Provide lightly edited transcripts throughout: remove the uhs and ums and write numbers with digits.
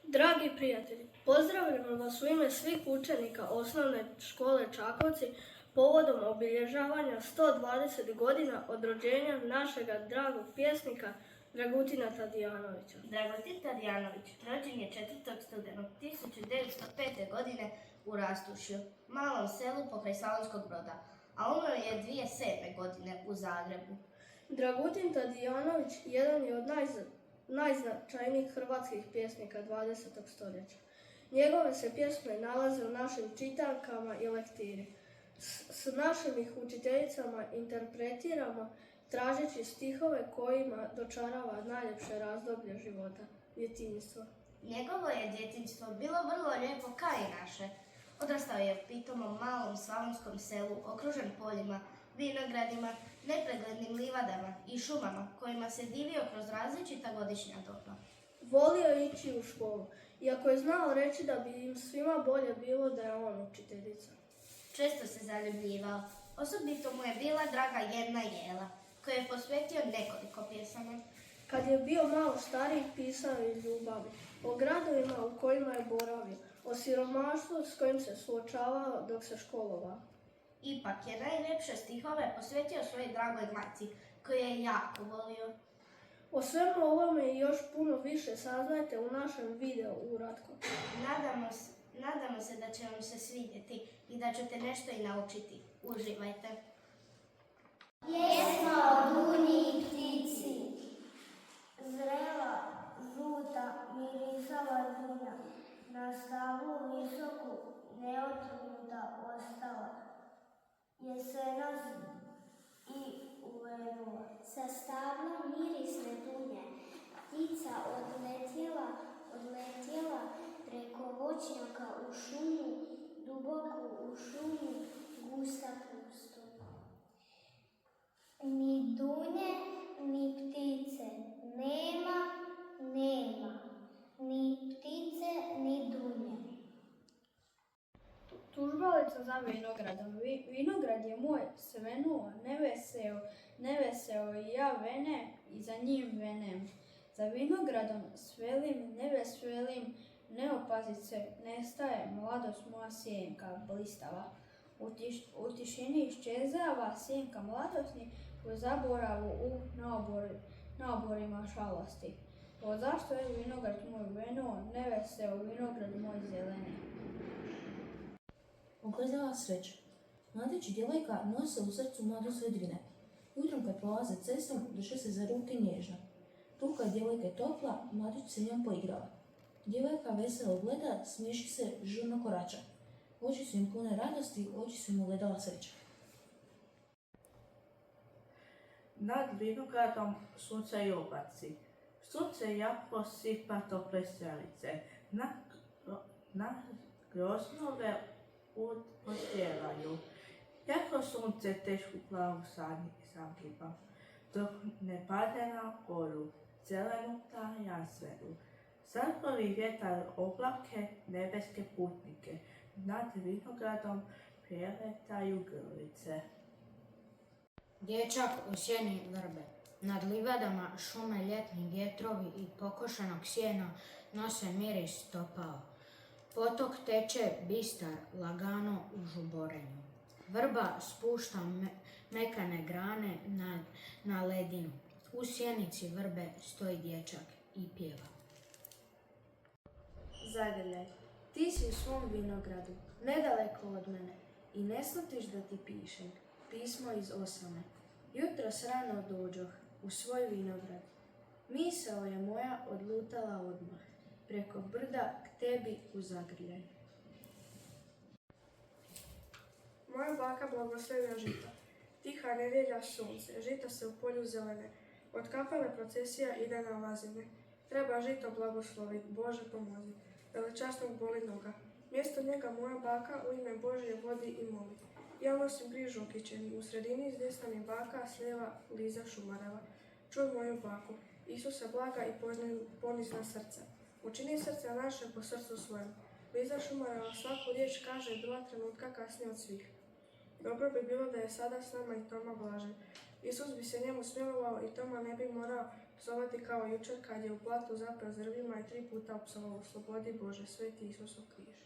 Dragi prijatelji, pozdravljamo vas u ime svih učenika osnovne škole Čakovci povodom obilježavanja 120 godina od rođenja našega dragog pjesnika Dragutina Tadijanovića. Dragutin Tadijanović rođen je 4. studenog 1905. godine u Rastušju, malom selu pokraj Slavonskog Broda, a umro je 2007. godine u Zagrebu. Dragutin Tadijanović jedan je od najznačajnijih hrvatskih pjesnika 20. stoljeća. Njegove se pjesme nalaze u našim čitankama i lektiri. S našim ih učiteljicama interpretiramo tražeći stihove kojima dočarava najljepše razdoblje života, djetinjstvo. Njegovo je djetinjstvo bilo vrlo lijepo kao i naše. Odrastao je u pitomom malom slavonskom selu, okružen poljima, vinogradima, nepreglednim livadama i šumama kojima se divio kroz različita godišnja doba. Volio je ići u školu, iako je znao reći da bi im svima bolje bilo da je on učiteljica. Često se zaljubljivao. Osobito mu je bila draga jedna jela, koju je posvetio nekoliko pjesama. Kad je bio malo stariji, pisao je ljubavi, o gradovima u kojima je boravio, o siromaštvu s kojim se suočavao dok se školovao. Ipak je najljepše stihove posvetio svojoj dragoj majci, koju je jako volio. O svemu ovome i još puno više saznajte u našem video uratku. Nadamo se da će vam se svidjeti i da ćete nešto i naučiti. Uživajte! Pjesma o Duni i ptici. Zrela, žuta, mirisava dunja, na stavu visoku, neotrgnuta ostala. Jesenas i uvenula. Sa stabla mirisne dunje, ptica odletjela preko voćnjaka u šumu, duboku u šumu, gusta pustu. Ni dunje, ni ptice, nema, ni ptice, ni dunje. Tužbalica za vinogradom. Vinograd je moj, svenuo, neveseo i ja vene i za njim venem. Za vinogradom svelim, ne veselim, ne opazit se, nestaje mladost moja sjenka blistava. U tišini iščezava sjenka mladosti, u zaboravu na oborima šalosti. O zašto je vinograd moj venuo, neveseo vinograd moj zeleni. Oklizala sreća. Mladić i djevojka nose u srcu mladu svedrine. Jutrom kad prolaze cestom, drže se za ruke nježno. Ruka djevojke topla, mladić se njom poigrava. Djevojka veselo gleda, smiješi se, žurno korača. Oči su im pune radosti, oči su im ugledala sreća. Nad vinogradom sunce i oblaci. Sunce jako sipa tople strelice. Na groznove odjevaju. Jako sunce tešku plavu sagiba, dok ne padne na goru, zelenu tajansveru. Zarkovi vjetar oblake, nebeske putnike. Nad vinogradom preletaju grlice. Dječak u sjeni vrbe. Nad livadama šume ljetni vjetrovi i pokošanog sjena nose miris topao. Potok teče bistar, lagano u žuborenju. Vrba spušta mekane grane na ledinu. U sjenici vrbe stoji dječak i pjeva. Zagrljaj, ti si u svom vinogradu, nedaleko od mene, i ne slutiš da ti pišem pismo iz osame. Jutros rano dođoh u svoj vinograd. Misao je moja odlutala odmah, preko brda k tebi u zagrljaj. Moja baka blagoslovlja žita. Tiha nedjelja sunce, žita se u polju zelene. Od kapele procesija ide na lazine. Treba žito blagoslovit, Bože pomozi. Veličasnog boli noga. Mjesto njega moja baka u ime Božje vodi i moli. Ja nosim križ okićeni, u sredini s desna mi baka, s lijeva Liza Šumareva. Čuj moju baku, Isuse blaga i ponizna srca. Učini srce naše po srcu svojem. Liza Šumareva svaku riječ kaže 2 trenutka kasnije od svih. Dobro bi bilo da je sada s nama i Toma Blažen. Isus bi se njemu smilovao i Toma ne bi morao psovati kao jučer kad je u platu zapeo zrvima i 3 puta opsovao u slobodi Bože, sveti Isus u križ.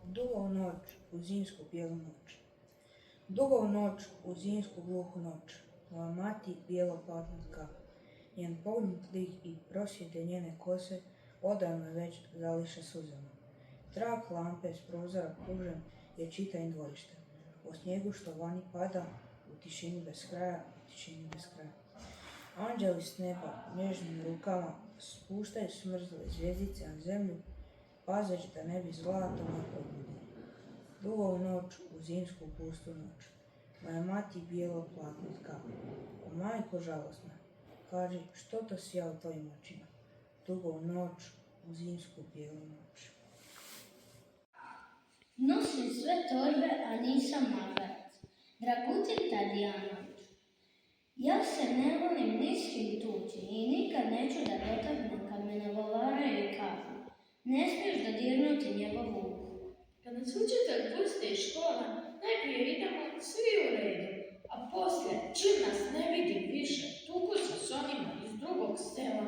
Dugo u noć, u zimsku bijelu noć. Dugo u noć, u zimsku gluhu noć, moja mati bijelo-platnatka, njen pognut lik i prosjede njene kose odavno već zališe suzama. Trak lampe s prozora pružen je čitavim dvorištem, o snijegu što vani pada, u tišini bez kraja, u tišini bez kraja. Anđeli s neba nježnim rukama spuštaju smrzle zvjezdice na zemlju, pazeći da ne bi zlato napodnili. Dugo u noć, u zimsku pustu noć, moja mati bijelo platnitka, o majko žalosna, kaži što to sija u tvojim očima. Dugo u noć, u zimsku bijelu noć. Nosim sve torbe, a nisam magarac. Dragutin Tadijanović. Ja se ne volim ni s kim tući i nikad neću da dotaknem kad me nagovaraju i kažu. Ne smiješ dodirnuti njegovu uhu. Kad nas učitelj pusti iz škola, najprije idemo svi u redu, a poslije, čim nas ne vidi više, tuku se s onima iz drugog sela.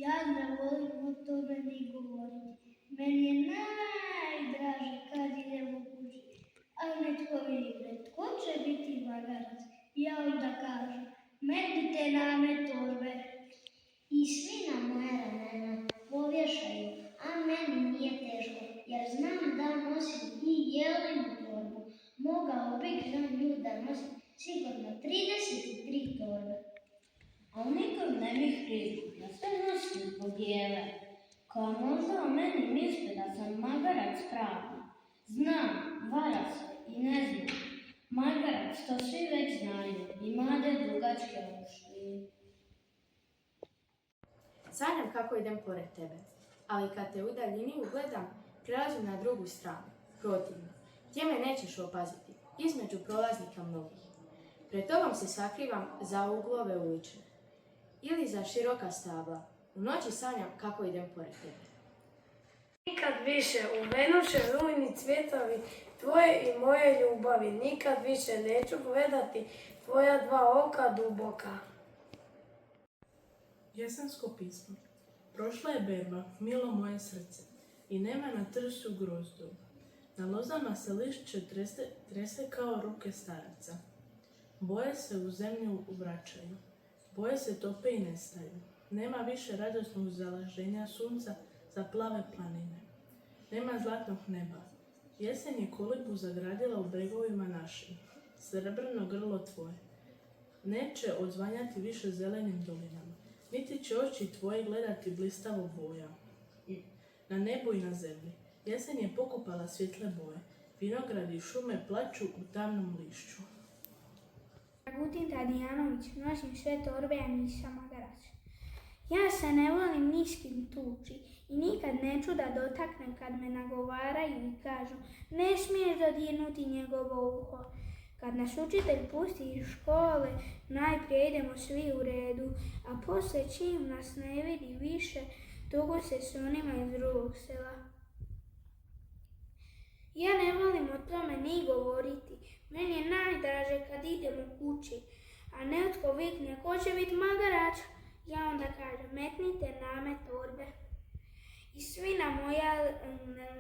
Ja ne volim o tome ni govoriti. Meni je najdraže kad idemo kući. A netko vidi pred tko će biti magarac. Ja onda kažem, meni te name torbe. I svi na moje ramena povješaju, a meni nije teško, jer znam da nosim i jelenu torbu. Mogao bih za nju da nosim sigurno 33 torbe. Ali nikom ne bih priznao da sve nosim zbog jele, koja možda o meni misli da sam magarac pravi. Znam, vara se i ne znam. Magarac, to svi već znaju, i mlade dugačke ušli. Sanjam kako idem pored tebe, ali kad te u daljini ugledam, prelazim na drugu stranu, protivno. Gdje me nećeš opaziti, između prolaznika mnogih. Pred tobom se sakrivam za uglove ulične ili za široka stabla. U noći sanjam kako idem pored tebe. Nikad više uvenuše rujni cvjetovi tvoje i moje ljubavi, nikad više neću gledati tvoja dva oka duboka. Jesensko pismo. Prošla je berba, milo moje srce, i nema na trsu grozdu. Na lozama se lišće trese kao ruke staraca. Boje se u zemlju vraćaju, boje se tope i nestaju. Nema više radosnog zalaženja sunca za plave planine. Nema zlatnog neba. Jesen je kolibu zagradila u bregovima našim. Srebrno grlo tvoje neće odzvanjati više zelenim dolinama, niti će oči tvoje gledati blistavo boja. Na nebu i na zemlji jesen je pokupala svjetle boje. Vinogradi i šume plaču u tamnom lišću. Dragutin Tadijanović, nosim sve torbe, a nisam magarac. Ja se ne volim ni s kim tući i nikad neću da dotaknem kad me nagovaraju i kažu ne smiješ dodirnuti njegovo uho. Kad nas učitelj pusti iz škole, najprije idemo svi u redu, a poslije čim nas ne vidi više, tuku se s onima iz drugog sela. Ja ne volim o tome ni govoriti. Meni je najdraže kad idemo kući, a netko vikne ko će biti magarac. Ja onda kažem, metnite name torbe. I svi na moja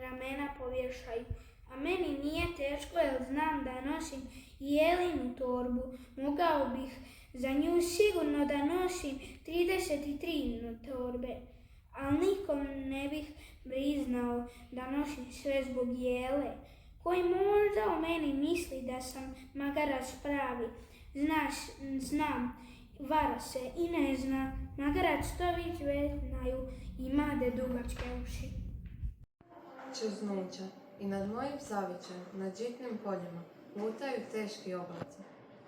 ramena povješaju, a meni nije teško jer znam da nosim jelinu torbu. Mogao bih za nju sigurno da nosim 33 torbe, ali nikom ne bih priznao da nosim sve zbog jele, koji možda o meni misli da sam magarac pravi. Znam, vara se i ne zna, magarac to već znaju i mlade dugačke uši. Čuznuća i nad mojim zavičajem, nad žitnim poljima, lutaju teški oblaci,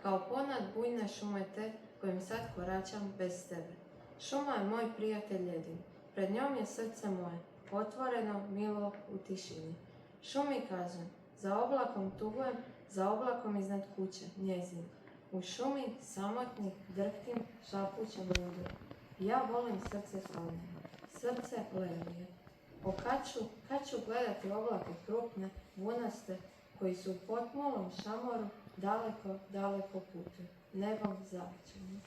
kao ponad bujne šume te kojim sad koračam bez tebe. Šuma je moj prijatelj jedin, pred njom je srce moje, otvoreno, milo u tišini. Šumi kažem, za oblakom tugujem, za oblakom iznad kuće, njezin. U šumi samotnih drhtim šapućem ludu. Ja volim srce slavnje, srce levije. Kad ću gledati oblake krupne, vunaste, koji su u potmulom šamoru daleko, daleko putuju, nebom zavičeni.